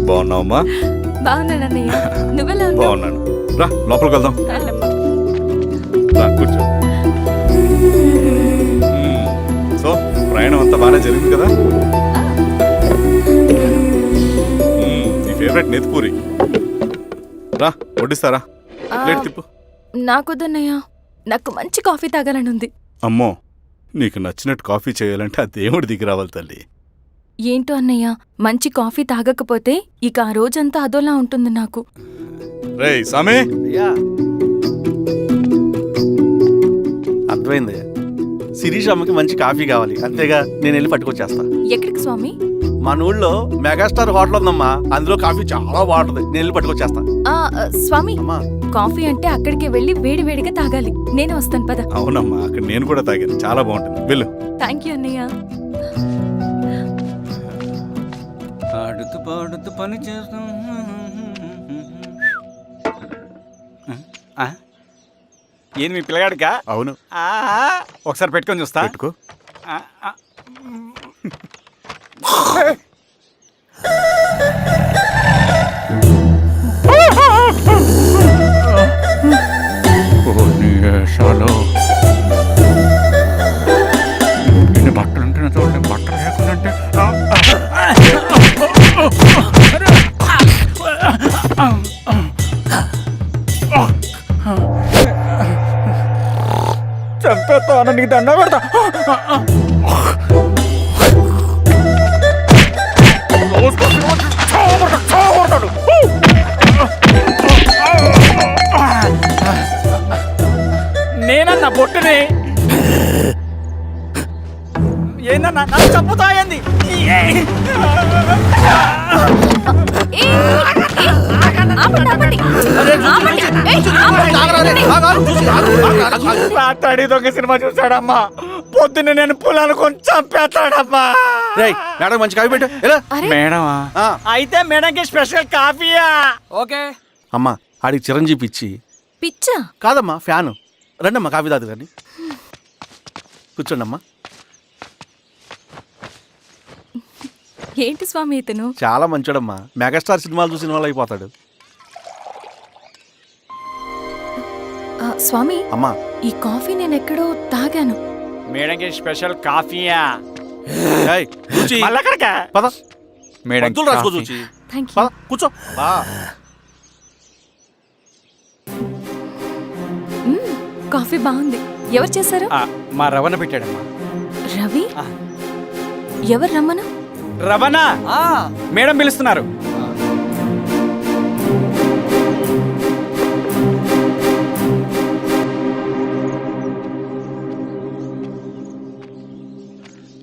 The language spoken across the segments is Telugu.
బాగున్నావమ్మా? బాగున్నానన్నయ్య, నువ్వెలా ఉన్నావు? బాగున్నాను. రా లోపలికి వెళ్దాం. రా కూర్చో. సో ప్రయాణం అంతా బాగానే జరిగింది కదా? నీ ఫేవరెట్ నెత్తిపూరి. రా వడ్డిస్తారా? ప్లేట్ తిప్పు. నాకొద్దన్నయ్య, నాకు మంచి కాఫీ తాగాలని ఉంది. అమ్మో, నీకు నచ్చినట్టు కాఫీ చేయాలంటే ఆ దేవుడి దిగి రావాలి తల్లి. ఏంటో అన్నయ్య, మంచి కాఫీ తాగకపోతే ఇక ఆ రోజంతా అదోలా ఉంటుంది నాకు. రేయ్ సామి, అర్థమైంది. శిరీష్ అమ్మకి మంచి కాఫీ కావాలి, అంతేగా నేను వెళ్ళి పట్టుకొచ్చేస్తా. ఎక్కడికి స్వామి? మన ఊళ్ళో మెగాస్టార్ హోటల్ ఉందమ్మా, అందులో కాఫీ చాలా బాగుంటుంది, నేను వెళ్ళి పట్టుకొచ్చేస్తా. స్వామి, అమ్మా కాఫీ అంటే అక్కడికి వెళ్ళి వేడివేడిగా తాగాలి. నేను వస్తాను పద. అవునమ్మా, అక్కడ నేను కూడా తాగాను, చాలా బాగుంటుంది. వెళ్ళు. థ్యాంక్ యూ అన్నయ్య. ఆడుతూ పాడుతూ పని చేస్తాం. ఏంది మీ పిల్లగాడికా? అవును. ఒకసారి పెట్టుకొని చూస్తా. పెట్టుకో. బట్టలు ఉంటే చూడండి, బట్టలు లేకుంటే చంపేస్తా, నీకు దండ పెడతా. నేనన్నా బొట్టుని ఏందన్నా నాకు చంపుతా ఏంది? రాత్రి దొంగ సినిమా చూసాడమ్మా, పొద్దున్న నేను పొలాన్ని కొంచెం చంపేస్తాడమ్మా. మేడం మంచి కాఫీ పెట్టు. మేడమా? అయితే మేడంకి స్పెషల్ కాఫీయా? ఓకే అమ్మా, ఆడికి చిరంజీవి పిచ్చి. పిచ్చా? కాదమ్మా, ఫ్యాను. రండమ్మా కాఫీ తాదు కానీ. కూర్చోండి అమ్మా. ఏంటి స్వామి ఇతను? చాలా మంచోడమ్మా, మెగాస్టార్ సినిమాలు చూసి సినిమాలు అయిపోతాడు. స్వామి, అమ్మా ఈ కాఫీ నేను ఎక్కడో తాగాను. మేడంకి స్పెషల్ కాఫీయా? పద మేడం మందులు రాసుకో చూచి. Thank you. పద కూర్చో. కాఫీ బాగుంది. ఎవరు చేశారు? మా రవణ పెట్టాడమ్మా. రవి? ఎవరు రమ్మను? రవణ మేడం పిలుస్తున్నారు.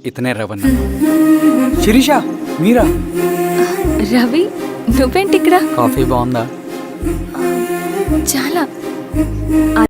ఇతనే రవణ. శిరీష, మీరా? రవి, నువ్వేంటి ఇక్కడ? కాఫీ బాగుందా? చాలా